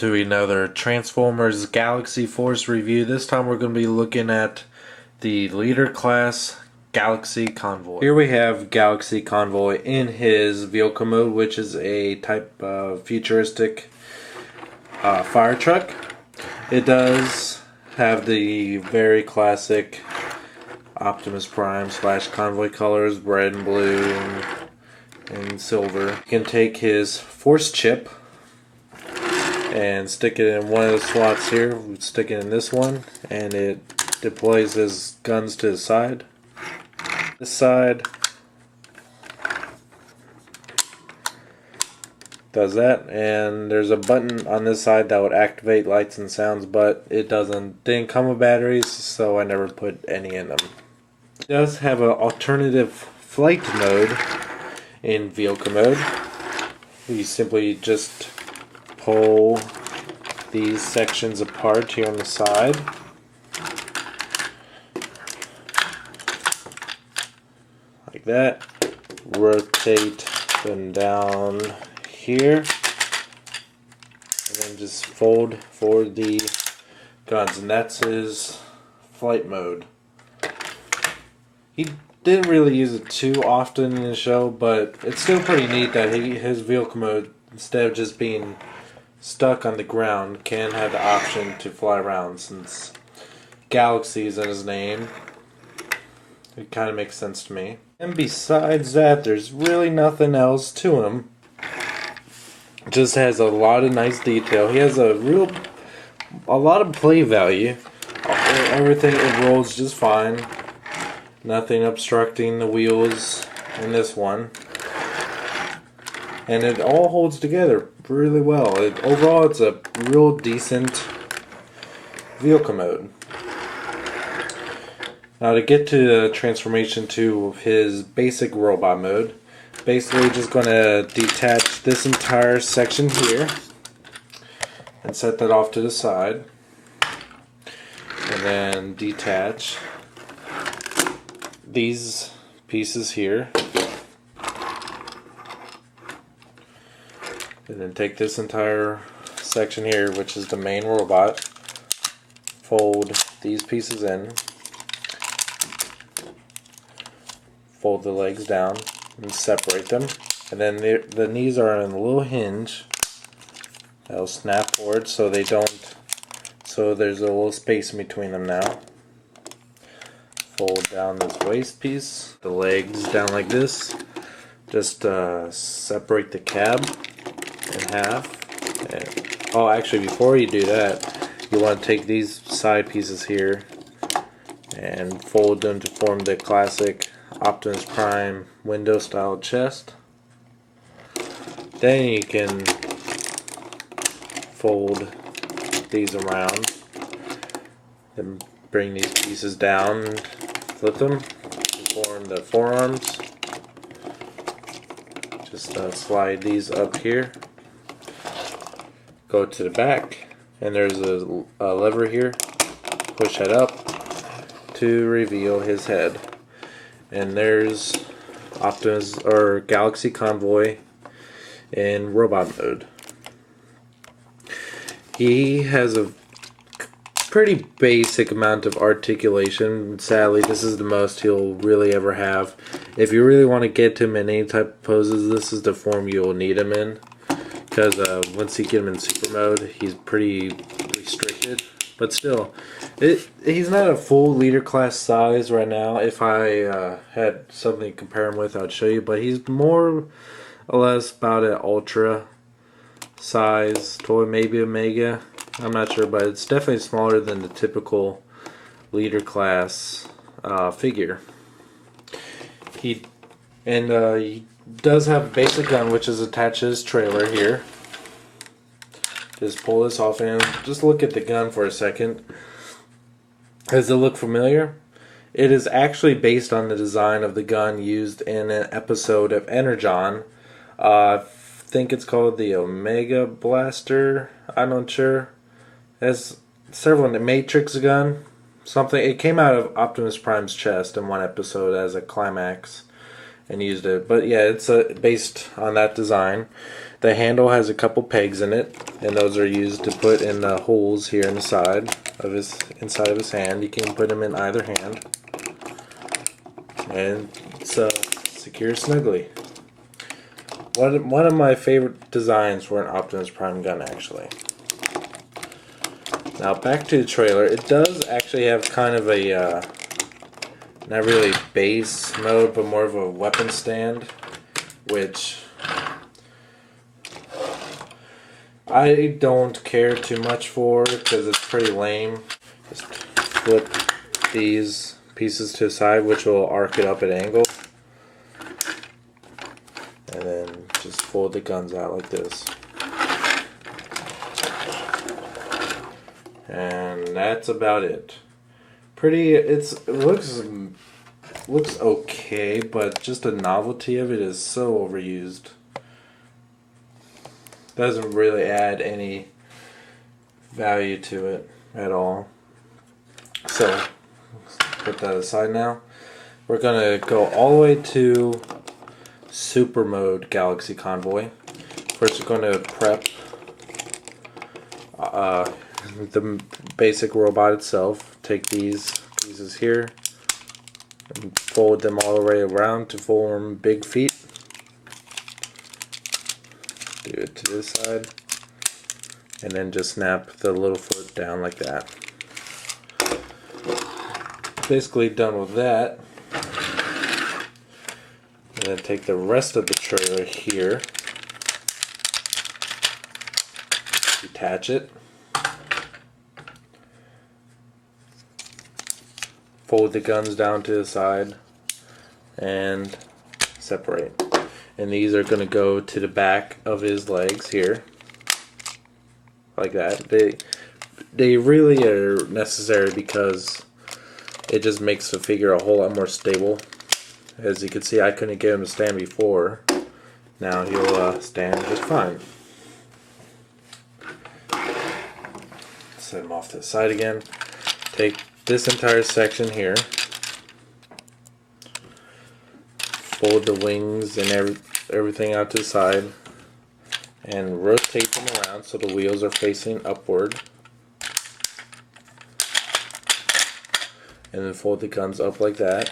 to another Transformers Galaxy Force review. This time we're going to be looking at the Leader Class Galaxy Convoy. Here we have Galaxy Convoy in his vehicle mode, which is a type of futuristic fire truck. It does have the very classic Optimus Prime / Convoy colors, red and blue and silver. You can take his force chip and stick it in one of the slots here. We stick it in this one, and it deploys his guns to the side. This side does that, and there's a button on this side that would activate lights and sounds, but it didn't come with batteries, so I never put any in them. It does have an alternative flight mode in vehicle mode. You simply just pull these sections apart here on the side. Like that. Rotate them down here. And then just fold forward the guns. And that's his flight mode. He didn't really use it too often in the show, but it's still pretty neat that his vehicle mode, instead of just being stuck on the ground, can have the option to fly around. Since Galaxy is in his name, it kind of makes sense to me. And besides that, there's really nothing else to him. Just has a lot of nice detail. He has a lot of play value. Everything, it rolls just fine. Nothing obstructing the wheels in this one. And it all holds together really well. Overall, it's a real decent vehicle mode. Now, to get to the transformation to his basic robot mode, basically just going to detach this entire section here and set that off to the side. And then detach these pieces here. And then take this entire section here, which is the main robot, fold these pieces in, fold the legs down, and separate them. And then the knees are on a little hinge that'll snap forward so they don't, so there's a little space in between them now. Fold down this waist piece, the legs down like this. Just separate the cab in half. Oh, actually, before you do that, you want to take these side pieces here and fold them to form the classic Optimus Prime window style chest. Then you can fold these around, then bring these pieces down and flip them to form the forearms. Just slide these up here, go to the back, and there's a lever here. Push that up to reveal his head. And there's Optimus or Galaxy Convoy in robot mode. He has a pretty basic amount of articulation. Sadly, this is the most he'll really ever have. If you really want to get him in any type of poses, this is the form you'll need him in. Because once you get him in super mode, he's pretty restricted. But still, he's not a full leader class size right now. If I had something to compare him with, I'd show you. But he's more or less about an ultra size toy, maybe a mega. I'm not sure, but it's definitely smaller than the typical leader class figure. He does have a basic gun, which is attached to his trailer here. Just pull this off and just look at the gun for a second. Does it look familiar? It is actually based on the design of the gun used in an episode of Energon. I think it's called the Omega Blaster. I'm not sure. There's several in the Matrix gun. Something. It came out of Optimus Prime's chest in one episode as a climax. and used it. But yeah, it's based on that design. The handle has a couple pegs in it, and those are used to put in the holes here in the side of inside of his hand. You can put them in either hand, and it's secure snugly. One of my favorite designs for an Optimus Prime gun, actually. Now back to the trailer. It does actually have kind of a not really base mode, but more of a weapon stand, which I don't care too much for because it's pretty lame. Just flip these pieces to the side, which will arc it up at an angle, and then just fold the guns out like this. And that's about it. Pretty. It looks okay, but just the novelty of it is so overused. Doesn't really add any value to it at all. So let's put that aside now. We're gonna go all the way to Super Mode Galaxy Convoy. First, we're going to prep the basic robot itself. Take these pieces here and fold them all the way around to form big feet. Do it to this side, and then just snap the little foot down like that. Basically done with that. And then take the rest of the trailer here, detach it, fold the guns down to the side, and separate. And these are going to go to the back of his legs here, like that. They really are necessary because it just makes the figure a whole lot more stable. As you can see, I couldn't get him to stand before. Now he'll stand just fine. Set him off to the side again. Take this entire section here, fold the wings and everything out to the side, and rotate them around so the wheels are facing upward. And then fold the guns up like that.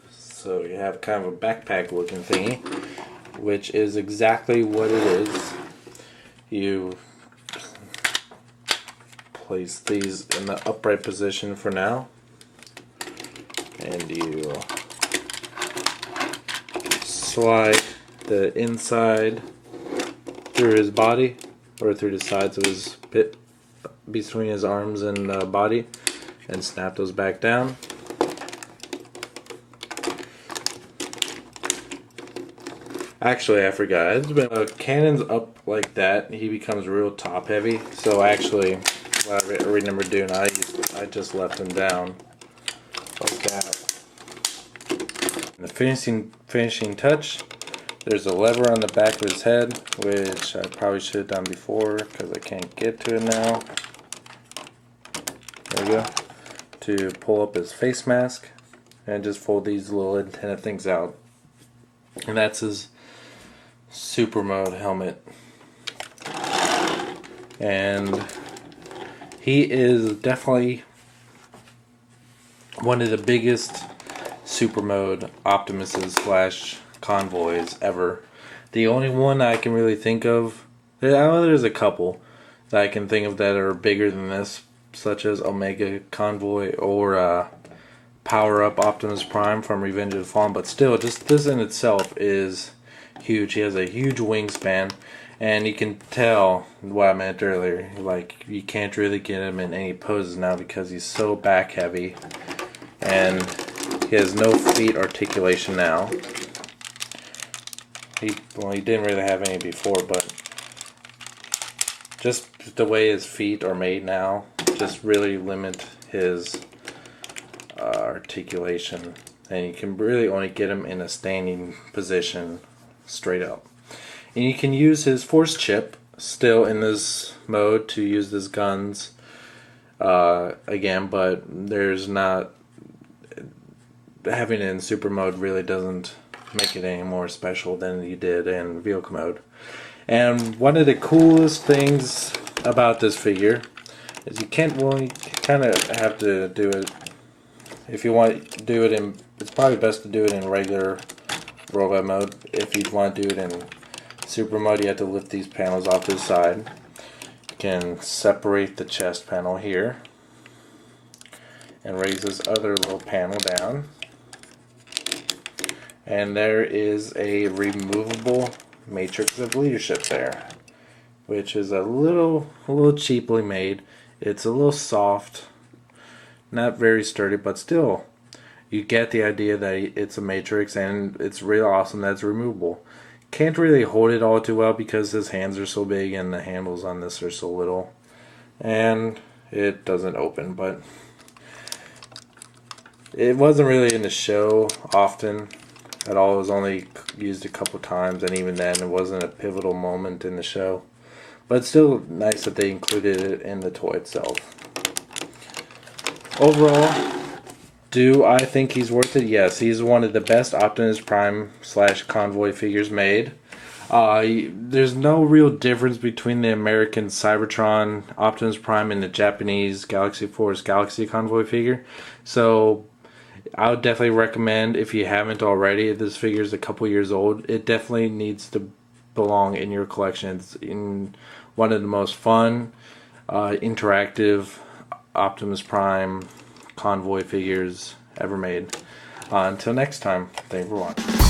So you have kind of a backpack looking thingy, which is exactly what it is. You place these in the upright position for now, and you slide the inside through his body, or through the sides of his pit between his arms and body, and snap those back down. Actually, I forgot. It's been cannon's up like that, he becomes real top heavy. So actually, what I remember doing, I just left him down like that. And the finishing touch. There's a lever on the back of his head, which I probably should have done before because I can't get to it now. There we go. To pull up his face mask, and just fold these little antenna things out. And that's his Super Mode helmet. And he is definitely one of the biggest Super Mode Optimuses / Convoys ever. The only one I can really think of, there's a couple that I can think of that are bigger than this, such as Omega Convoy or Power Up Optimus Prime from Revenge of the Fallen, but still, just this in itself is huge. He has a huge wingspan, and you can tell what I meant earlier, like you can't really get him in any poses now because he's so back heavy, and he has no feet articulation now. He didn't really have any before, but just the way his feet are made now just really limit his articulation, and you can really only get him in a standing position straight up. And you can use his force chip still in this mode to use his guns again, but there's not, having it in super mode really doesn't make it any more special than you did in vehicle mode. And one of the coolest things about this figure is you kind of have to do it, if you want to do it in, it's probably best to do it in regular robot mode. If you want to do it in super mode, you have to lift these panels off to the side. You can separate the chest panel here and raise this other little panel down. And there is a removable matrix of leadership there, which is a little cheaply made. It's a little soft, not very sturdy, but still you get the idea that it's a matrix, and it's really awesome that it's removable. Can't really hold it all too well because his hands are so big and the handles on this are so little, and it doesn't open. But it wasn't really in the show often at all. It was only used a couple times, and even then it wasn't a pivotal moment in the show. But it's still nice that they included it in the toy itself. Overall, do I think he's worth it? Yes, he's one of the best Optimus Prime / Convoy figures made. There's no real difference between the American Cybertron Optimus Prime and the Japanese Galaxy Force Galaxy Convoy figure. So I would definitely recommend, if you haven't already, if this figure is a couple years old, it definitely needs to belong in your collection. It's in one of the most fun, interactive Optimus Prime Convoy figures ever made. Until next time, thank you for watching.